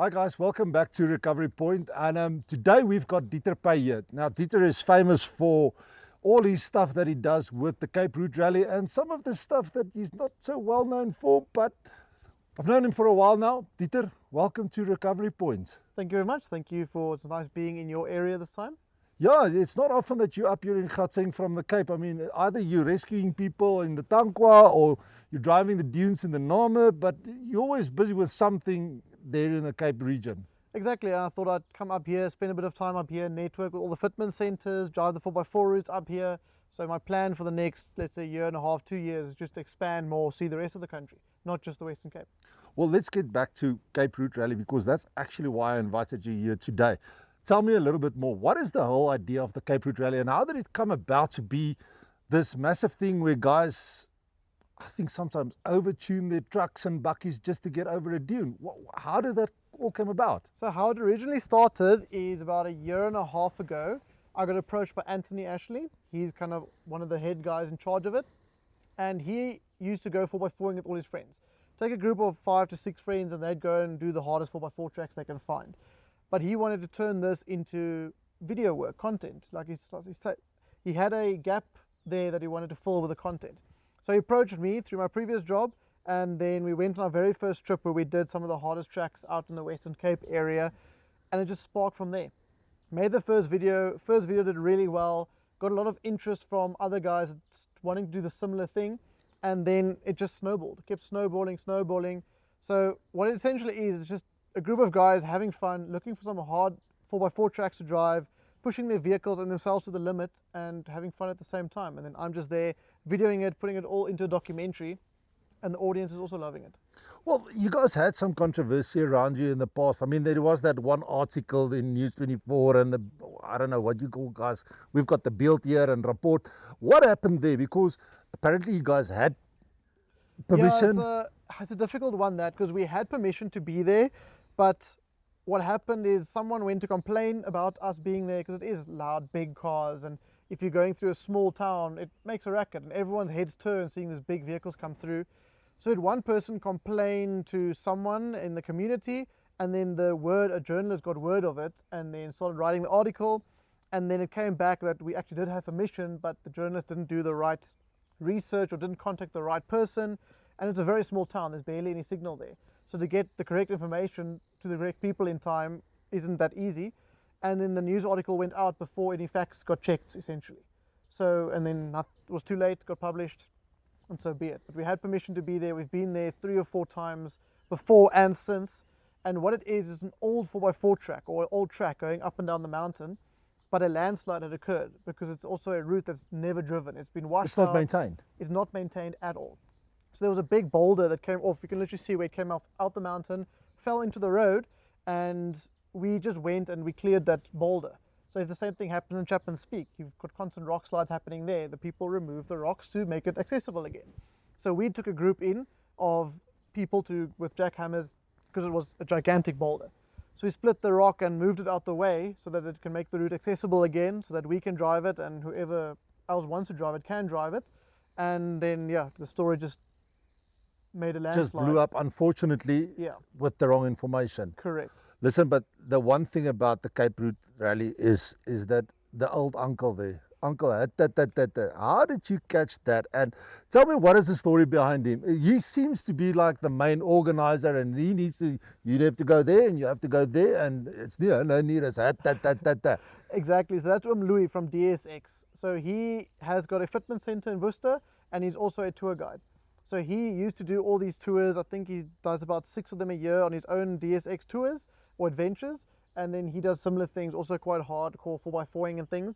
Hi guys, welcome back to Recovery Point. And today we've got Dieter Pey here. Now Dieter is famous for all his stuff that he does with the Cape Route Rally and some of the stuff that he's not so well known for, but I've known him for a while now. Dieter, welcome to Recovery Point. Thank you very much. Thank you for, it's nice being in your area this time. Yeah, it's not often that you're up here in Gauteng from the Cape. I mean, either you're rescuing people in the Tankwa or you're driving the dunes in the Name, but you're always busy with something there in the Cape region. Exactly, and I thought I'd come up here, spend a bit of time up here, network with all the fitment centers, drive the 4x4 routes up here. So my plan for the next, let's say, year and a half, 2 years is just to expand more, see the rest of the country, not just the Western Cape. Well, let's get back to Cape Route Rally because that's actually why I invited you here today. Tell me a little bit more. What is the whole idea of the Cape Route Rally and how did it come about to be this massive thing where guys, I think sometimes overtune their trucks and buckies just to get over a dune? How did that all come about? So how it originally started is about a year and a half ago. I got approached by Anthony Ashley. He's kind of one of the head guys in charge of it. And he used to go 4x4ing with all his friends. Take a group of 5 to 6 friends and they'd go and do the hardest 4x4 tracks they can find. But he wanted to turn this into video work, content. Like he said, he had a gap there that he wanted to fill with the content. So he approached me through my previous job, and then we went on our very first trip where we did some of the hardest tracks out in the Western Cape area, and it just sparked from there. Made the first video did really well, got a lot of interest from other guys wanting to do the similar thing, and then it just snowballed. It kept snowballing. So what it essentially is just a group of guys having fun, looking for some hard 4x4 tracks to drive, pushing their vehicles and themselves to the limit and having fun at the same time. And then I'm just there videoing it, putting it all into a documentary, and the audience is also loving it. Well, you guys had some controversy around you in the past. I mean, there was that one article in News 24 and I don't know what you call guys. We've got the build here and report. What happened there? Because apparently you guys had permission. Yeah, it's a difficult one because we had permission to be there, but what happened is someone went to complain about us being there because it is loud, big cars, and if you're going through a small town, it makes a racket and everyone's heads turn seeing these big vehicles come through. So had one person complain to someone in the community, and then a journalist got word of it and then started writing the article, and then it came back that we actually did have permission, but the journalist didn't do the right research or didn't contact the right person, and it's a very small town, there's barely any signal there. So to get the correct information to the correct people in time isn't that easy. And then the news article went out before any facts got checked, essentially. So, and then it was too late, got published, and so be it. But we had permission to be there. We've been there 3 or 4 times before and since. And what it is an old 4x4 track or an old track going up and down the mountain, but a landslide had occurred because it's also a route that's never driven. It's been washed out. It's not maintained. It's not maintained at all. So there was a big boulder that came off. You can literally see where it came out the mountain, fell into the road, and we just went and we cleared that boulder. So if the same thing happens in Chapman's Peak, you've got constant rock slides happening there. The people remove the rocks to make it accessible again. So we took a group in of people with jackhammers because it was a gigantic boulder. So we split the rock and moved it out the way so that it can make the route accessible again, so that we can drive it and whoever else wants to drive it can drive it. And then, yeah, the story just made a landslide. Just blew up, unfortunately, with the wrong information. Correct. Listen, but the one thing about the Cape Route Rally is that the old uncle there, Uncle, how did you catch that? And tell me, what is the story behind him? He seems to be like the main organizer, and you'd have to go there and you have to go there, and it's no need us. Exactly. So that's Louis from DSX. So he has got a fitment center in Worcester, and he's also a tour guide. So he used to do all these tours. I think he does about 6 of them a year on his own DSX tours or adventures. And then he does similar things, also quite hardcore 4x4ing and things.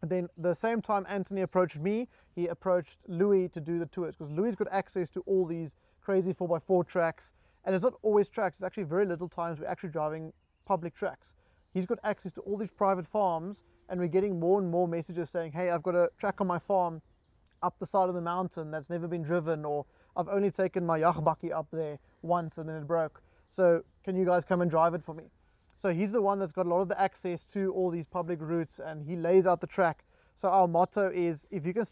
And then the same time Anthony approached me, he approached Louis to do the tours because Louis got access to all these crazy 4x4 tracks. And it's not always tracks, it's actually very little times we're actually driving public tracks. He's got access to all these private farms, and we're getting more and more messages saying, hey, I've got a track on my farm up the side of the mountain that's never been driven, or I've only taken my jachtbakkie up there once and then it broke. So can you guys come and drive it for me? So he's the one that's got a lot of the access to all these public routes, and he lays out the track. So our motto is, if you can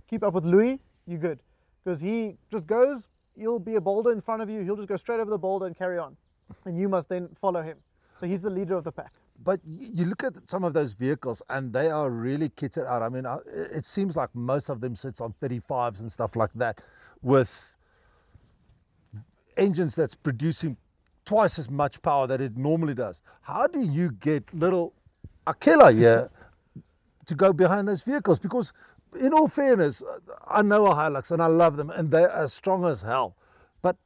keep up with Louis, you're good. Because he just goes, he'll be a boulder in front of you, he'll just go straight over the boulder and carry on. and you must then follow him. So he's the leader of the pack. But you look at some of those vehicles and they are really kitted out. I mean, it seems like most of them sits on 35s and stuff like that, with engines that's producing twice as much power that it normally does. How do you get little Akela here to go behind those vehicles? Because in all fairness, I know a Hilux and I love them and they're as strong as hell. But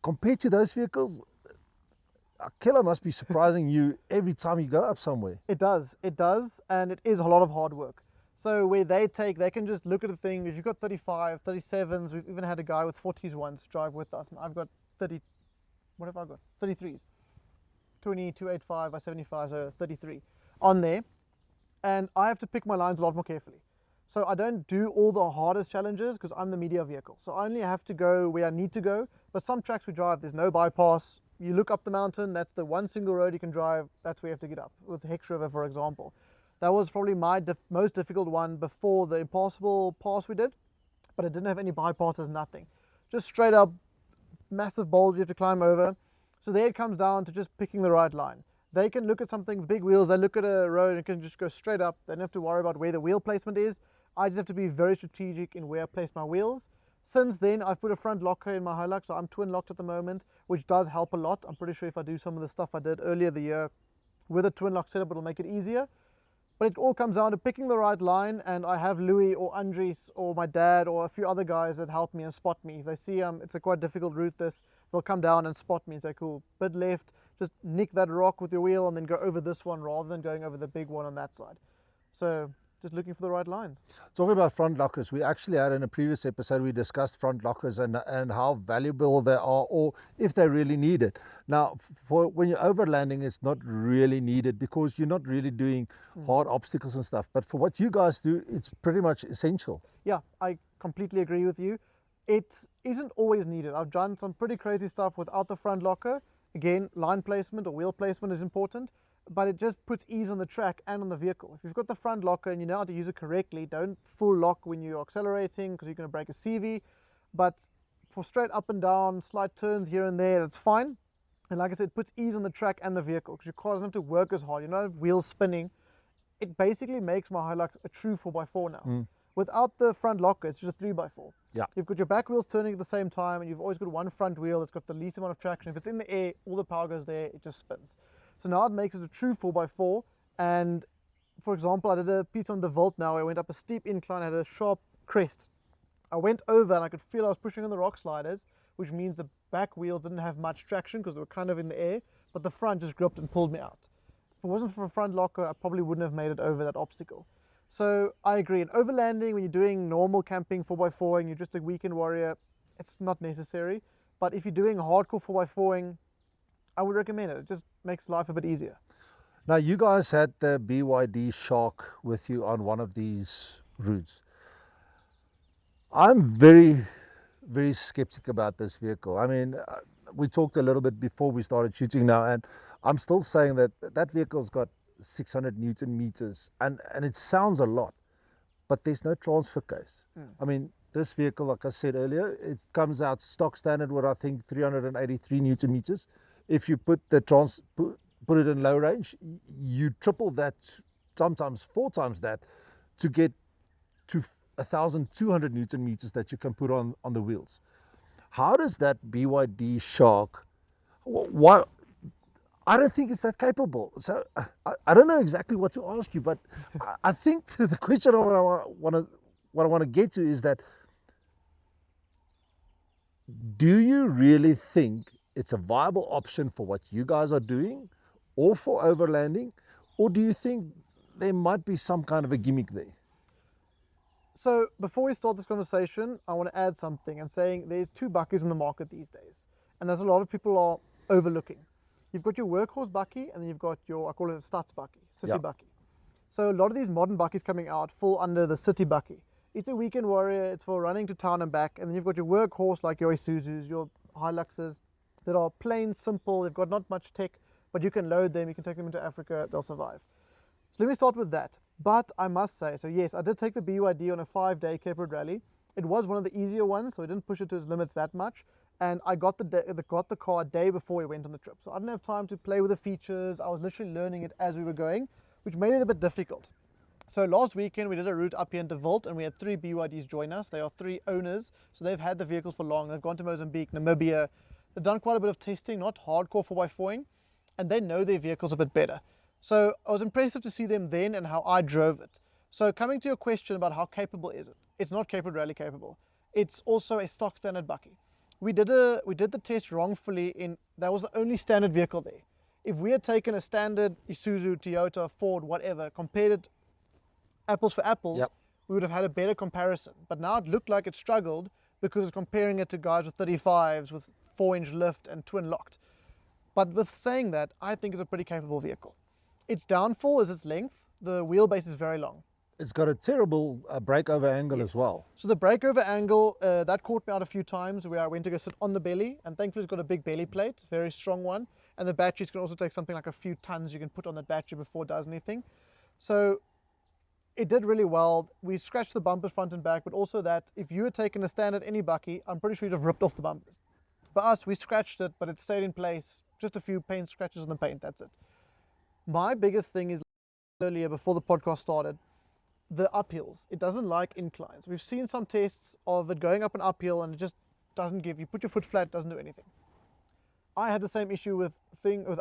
compared to those vehicles, Akela must be surprising you every time you go up somewhere. It does, and it is a lot of hard work. So where they can just look at the thing. If you've got 35, 37s, we've even had a guy with 40s once drive with us, and I've got 30, what have I got? 33s, 285 by 75, so 33 on there, and I have to pick my lines a lot more carefully. So I don't do all the hardest challenges because I'm the media vehicle. So I only have to go where I need to go. But some tracks we drive, there's no bypass. You look up the mountain, that's the one single road you can drive, that's where you have to get up. With Hex River, for example. That was probably my most difficult one before the Impossible Pass we did, but it didn't have any bypasses, nothing. Just straight up, massive boulders you have to climb over. So there it comes down to just picking the right line. They can look at something with big wheels, they look at a road and can just go straight up. They don't have to worry about where the wheel placement is. I just have to be very strategic in where I place my wheels. Since then, I've put a front locker in my Hilux, so I'm twin locked at the moment, which does help a lot. I'm pretty sure if I do some of the stuff I did earlier the year with a twin lock setup, it'll make it easier. But it all comes down to picking the right line, and I have Louis or Andres or my dad or a few other guys that help me and spot me. If they see it's a quite difficult route, they'll come down and spot me and say, cool, bit left, just nick that rock with your wheel and then go over this one rather than going over the big one on that side. So just looking for the right lines. Talking about front lockers, we actually had in a previous episode, we discussed front lockers and how valuable they are, or if they're really needed. Now, for when you're overlanding, it's not really needed because you're not really doing hard obstacles and stuff. But for what you guys do, it's pretty much essential. Yeah, I completely agree with you. It isn't always needed. I've done some pretty crazy stuff without the front locker. Again, line placement or wheel placement is important, but it just puts ease on the track and on the vehicle. If you've got the front locker and you know how to use it correctly, don't full lock when you're accelerating because you're going to break a CV. But for straight up and down, slight turns here and there, that's fine. And like I said, it puts ease on the track and the vehicle because your car doesn't have to work as hard. You know, wheels spinning. It basically makes my Hilux a true 4x4 now. Without the front locker, it's just a 3x4. Yeah. You've got your back wheels turning at the same time, and you've always got one front wheel that's got the least amount of traction. If it's in the air, all the power goes there, it just spins. So now it makes it a true 4x4. And for example, I did a piece on the Volt now. I went up a steep incline, I had a sharp crest. I went over and I could feel I was pushing on the rock sliders, which means the back wheels didn't have much traction because they were kind of in the air, but the front just gripped and pulled me out. If it wasn't for a front locker, I probably wouldn't have made it over that obstacle. So I agree. In overlanding, when you're doing normal camping 4x4 and you're just a weekend warrior, it's not necessary. But if you're doing hardcore 4x4ing, I would recommend it. It just makes life a bit easier. Now, you guys had the BYD Shark with you on one of these routes. I'm very, very skeptic about this vehicle. I mean, we talked a little bit before we started shooting now, and I'm still saying that that vehicle's got 600 Newton meters, and it sounds a lot, but there's no transfer case. I mean, this vehicle, like I said earlier, it comes out stock standard with I think 383 Newton meters. If you put the put it in low range, you triple that, sometimes 4 times that, to get to 1,200 Newton meters that you can put on the wheels. How does that BYD Shark, why? I don't think it's that capable. So I don't know exactly what to ask you, but I think the question I want to get to is that, do you really think it's a viable option for what you guys are doing or for overlanding, or do you think there might be some kind of a gimmick there? So before we start this conversation, I want to add something and saying there's 2 buckies in the market these days, and there's a lot of people are overlooking. You've got your workhorse bucky, and then you've got your, I call it a stats bucky, city bucky. So a lot of these modern buckies coming out fall under the city bucky. It's a weekend warrior, it's for running to town and back, and then you've got your workhorse like your Isuzus, your Hiluxes that are plain simple, they've got not much tech, but you can load them, you can take them into Africa, they'll survive. So let me start with that. But I must say, so yes, I did take the BYD on a 5-day Cape Road rally. It was one of the easier ones, so I didn't push it to its limits that much. and I got the car a day before we went on the trip. So I didn't have time to play with the features. I was literally learning it as we were going, which made it a bit difficult. So last weekend we did a route up here in De Wild, and we had 3 BYDs join us. They are 3 owners, so they've had the vehicles for long. They've gone to Mozambique, Namibia. They've done quite a bit of testing, not hardcore 4x4ing, and they know their vehicles a bit better. So I was impressive to see them then and how I drove it. So coming to your question about how capable is it, it's not Cape Road Rally capable. It's also a stock standard bucky. We did the test wrongfully in, that was the only standard vehicle there. If we had taken a standard Isuzu, Toyota, Ford, whatever, compared it apples for apples, Yep. we would have had a better comparison. But now it looked like it struggled because it's comparing it to guys with 35s, with 4-inch lift and twin locked. But with saying that, I think it's a pretty capable vehicle. Its downfall is its length. The wheelbase is very long. It's got a terrible breakover angle as well. So the breakover angle, that caught me out a few times where I went to go sit on the belly, and thankfully it's got a big belly plate, very strong one, and the batteries can also take something like a few tons you can put on that battery before it does anything. So it did really well. We scratched the bumpers front and back, but also that if you had taken a standard any bucky, I'm pretty sure you'd have ripped off the bumpers. For us, we scratched it, but it stayed in place, just a few paint scratches on the paint, that's it. My biggest thing is, earlier before the podcast started, the uphills. It doesn't like inclines. We've seen some tests of it going up an uphill and it just doesn't give, you put your foot flat, doesn't do anything. I had the same issue with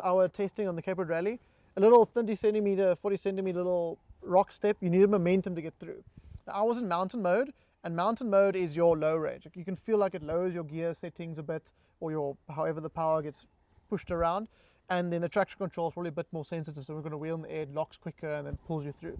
our testing on the Cape Road Rally. A little 30 centimeter, 40 centimeter little rock step, you need momentum to get through. Now, I was in mountain mode, and mountain mode is your low range. You can feel like it lowers your gear settings a bit, or your, however the power gets pushed around, and then the traction control is probably a bit more sensitive, so we're going to wheel in the air, it locks quicker and then pulls you through.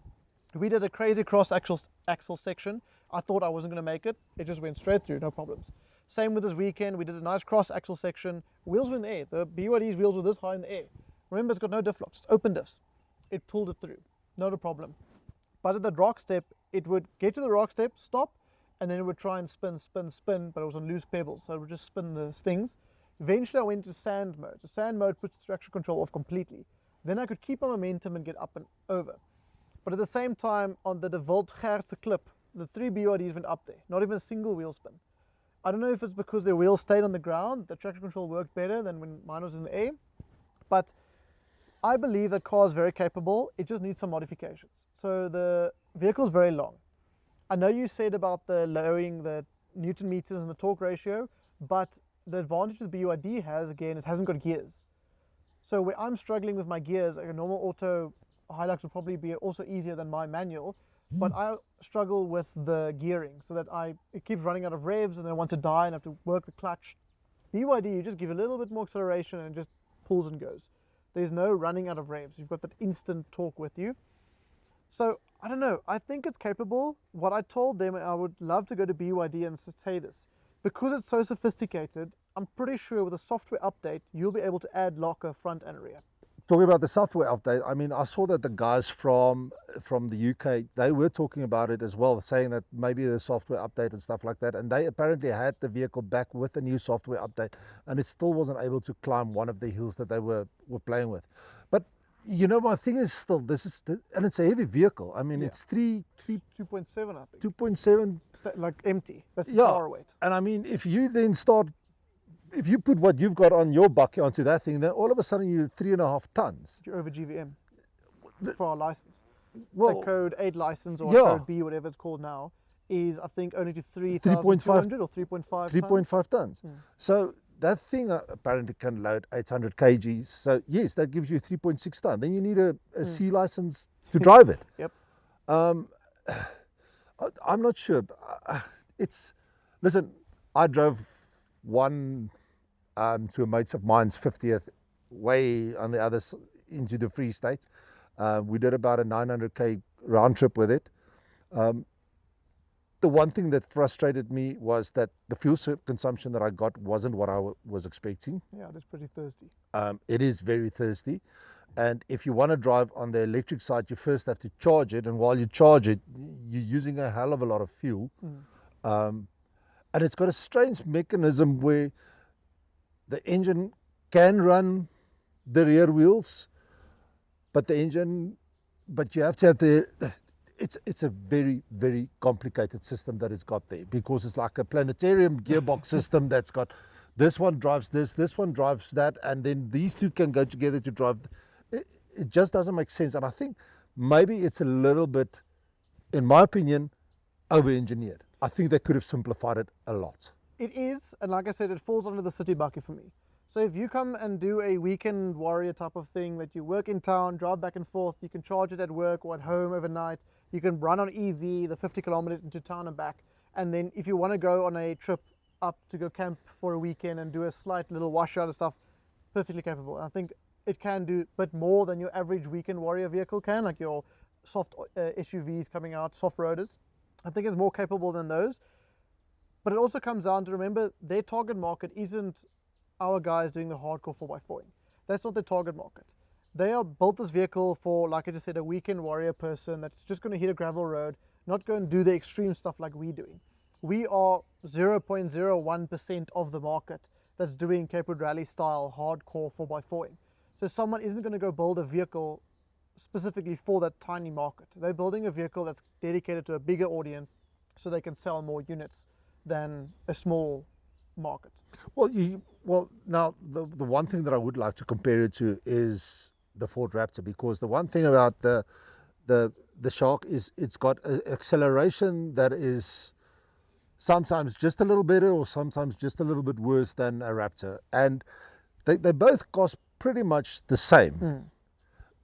We did a crazy cross axle section. I thought I wasn't going to make it. It just went straight through, no problems. Same with this weekend. We did a nice cross axle section. Wheels were in the air. The BYD's wheels were this high in the air. Remember, it's got no diff locks. It's open diffs. It pulled it through. Not a problem. But at the rock step, it would get to the rock step, stop, and then it would try and spin, but it was on loose pebbles. So it would just spin the stings. Eventually, I went to sand mode. So sand mode puts the traction control off completely. Then I could keep my momentum and get up and over. But at the same time, on the De Wild Gerste clip, the 3 BYDs went up there, not even a single wheel spin. I don't know if it's because their wheels stayed on the ground, the traction control worked better than when mine was in the air, but I believe that car is very capable, it just needs some modifications. So the vehicle is very long. I know you said about the lowering the Newton meters and the torque ratio, but the advantage the BYD has, again, is it hasn't got gears. So where I'm struggling with my gears, like a normal auto Hilux would probably be also easier than my manual, but I struggle with the gearing so that it keeps running out of revs, and then once it dies, I have to work the clutch. BYD, you just give a little bit more acceleration and it just pulls and goes. There's no running out of revs. You've got that instant torque with you. So I don't know. I think it's capable. What I told them, I would love to go to BYD and say this, because it's so sophisticated, I'm pretty sure with a software update, you'll be able to add locker front and rear. Talking about the software update, I mean, I saw that the guys from the UK, they were talking about it as well, saying that maybe the software update and stuff like that, and they apparently had the vehicle back with a new software update, and it still wasn't able to climb one of the hills that they were playing with. But you know, my thing is still, and it's a heavy vehicle. I mean, yeah. It's 2.7, I think. 2.7, like empty. That's the yeah. power weight. And I mean, if you put what you've got on your bucket onto that thing, then all of a sudden you're 3.5 tons. You're over GVM for our license. Well, the code 8 license, or yeah. code B, whatever it's called now, is I think only to 3,200 or 3.5 3.5 tons. Hmm. So that thing apparently can load 800 kgs. So yes, that gives you 3.6 tons. Then you need a C license to drive it. Yep. I'm not sure. Listen, I drove one to a mate of mine's 50th, way on the other into the Free State. We did about a 900k round trip with it. The one thing that frustrated me was that the fuel consumption that I got wasn't what I was expecting. Yeah, it is pretty thirsty. It is very thirsty. And if you want to drive on the electric side, you first have to charge it. And while you charge it, you're using a hell of a lot of fuel. And it's got a strange mechanism where the engine can run the rear wheels, but you have to have it's a very, very complicated system that it's got there, because it's like a planetarium gearbox system that's got this one drives this one drives that, and then these two can go together to drive. It just doesn't make sense. And I think maybe it's a little bit, in my opinion, over-engineered. I think they could have simplified it a lot. It is, and like I said, it falls under the city bucket for me. So if you come and do a weekend warrior type of thing, that you work in town, drive back and forth, you can charge it at work or at home overnight, you can run on EV the 50 kilometers into town and back, and then if you want to go on a trip up to go camp for a weekend and do a slight little washout and stuff, perfectly capable. And I think it can do a bit more than your average weekend warrior vehicle can, like your soft SUVs coming out, soft roaders. I think it's more capable than those. But it also comes down to, remember, their target market isn't our guys doing the hardcore 4x4ing. That's not their target market. They are built this vehicle for, like I just said, a weekend warrior person that's just going to hit a gravel road, not go and do the extreme stuff like we're doing. We are 0.01% of the market that's doing Cape Road Rally style hardcore 4x4ing. So someone isn't going to go build a vehicle specifically for that tiny market. They're building a vehicle that's dedicated to a bigger audience so they can sell more units than a small market. Well, now the one thing that I would like to compare it to is the Ford Raptor, because the one thing about the Shark is it's got an acceleration that is sometimes just a little better or sometimes just a little bit worse than a Raptor, and they both cost pretty much the same.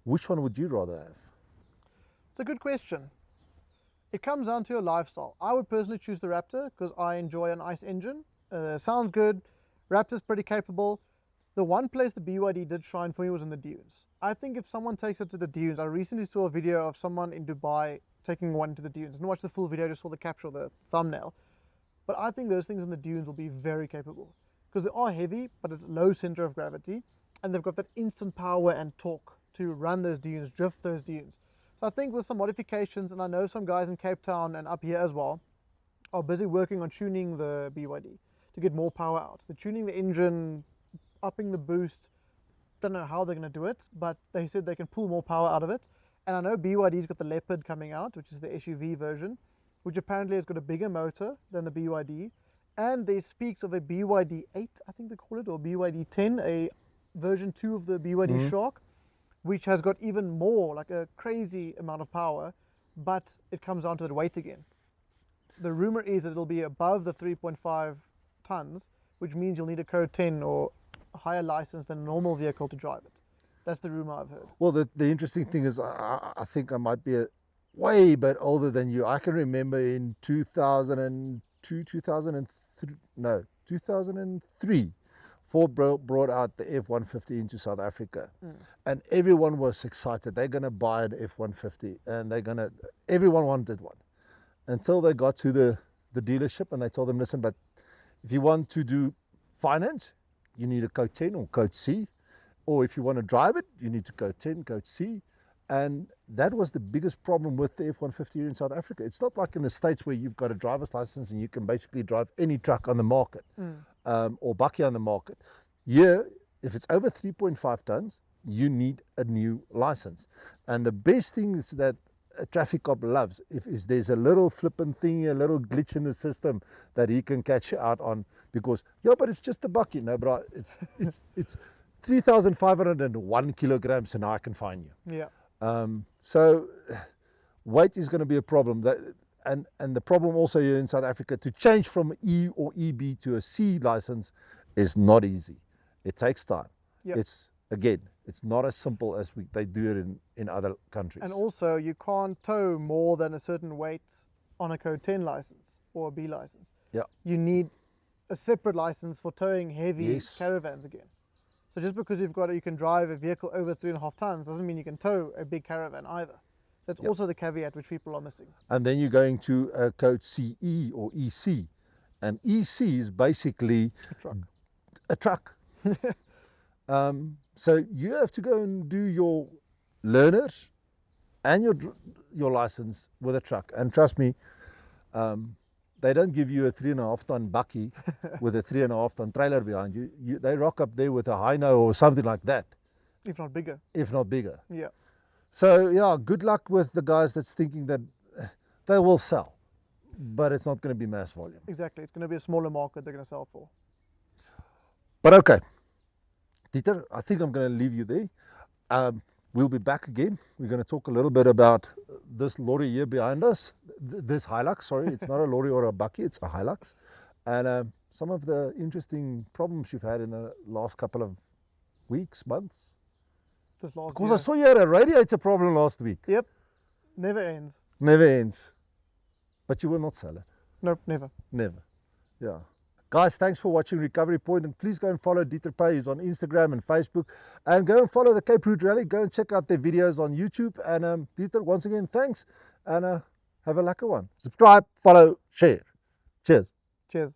Which one would you rather have? It's a good question. It comes down to your lifestyle. I would personally choose the Raptor because I enjoy an ICE engine. Sounds good. Raptor's pretty capable. The one place the BYD did shine for me was in the dunes. I think if someone takes it to the dunes, I recently saw a video of someone in Dubai taking one to the dunes. I didn't watch the full video, I just saw the capture of the thumbnail. But I think those things in the dunes will be very capable because they are heavy, but it's low center of gravity, and they've got that instant power and torque to run those dunes, drift those dunes. So I think with some modifications, and I know some guys in Cape Town and up here as well are busy working on tuning the BYD to get more power out. They're tuning the engine, upping the boost. Don't know how they're going to do it, but they said they can pull more power out of it. And I know BYD's got the Leopard coming out, which is the SUV version, which apparently has got a bigger motor than the BYD. And there speaks of a BYD 8, I think they call it, or BYD 10, a version 2 of the BYD Shark, which has got even more, like a crazy amount of power, but it comes down to the weight again. The rumor is that it'll be above the 3.5 tons, which means you'll need a Code 10 or a higher license than a normal vehicle to drive it. That's the rumor I've heard. Well, the interesting thing is I think I might be a way bit older than you. I can remember in 2003, Ford brought out the F-150 into South Africa, and everyone was excited. They're going to buy an F-150, and everyone wanted one, until they got to the dealership and they told them, listen, but if you want to do finance, you need a Code 10 or Code C, or if you want to drive it, you need to Code 10, Code C. And that was the biggest problem with the F-150 here in South Africa. It's not like in the States where you've got a driver's license and you can basically drive any truck on the market, or bakkie on the market. Here, if it's over 3.5 tons, you need a new license. And the best thing is that a traffic cop loves if there's a little flippant thing, a little glitch in the system that he can catch you out on, because but it's just a bakkie. No, bro, it's 3,501 kilograms, and I can fine you. Yeah. So weight is going to be a problem. And the problem also here in South Africa, to change from E or EB to a C license is not easy. It takes time. Yep. It's not as simple as they do it in other countries. And also, you can't tow more than a certain weight on a Code 10 license or a B license. Yeah. You need a separate license for towing heavy caravans again. So just because you can drive a vehicle over 3.5 tons doesn't mean you can tow a big caravan either. That's also the caveat which people are missing. And then you're going to a Code CE or EC. And EC is basically a truck. So you have to go and do your learners and your license with a truck. And trust me, they don't give you a 3.5 ton bakkie with a 3.5 ton trailer behind you. They rock up there with a Hino or something like that. If not bigger. If not bigger. Yeah. So yeah, good luck with the guys that's thinking that they will sell, but it's not going to be mass volume. Exactly. It's going to be a smaller market they're going to sell for. But okay, Dieter, I think I'm going to leave you there. We'll be back again. We're going to talk a little bit about this lorry here behind us. This Hilux, sorry, it's not a lorry or a bucky, it's a Hilux. And some of the interesting problems you've had in the last couple of weeks, months. This last Because year. I saw you had a radiator problem last week. Yep. Never ends. Never ends. But you will not sell it. Nope, never. Never. Yeah. Guys, thanks for watching Recovery Point, and please go and follow Dieter Pey. He's on Instagram and Facebook, and go and follow the Cape Route Rally. Go and check out their videos on YouTube. And Dieter, once again, thanks, and have a lekker one. Subscribe, follow, share. Cheers. Cheers.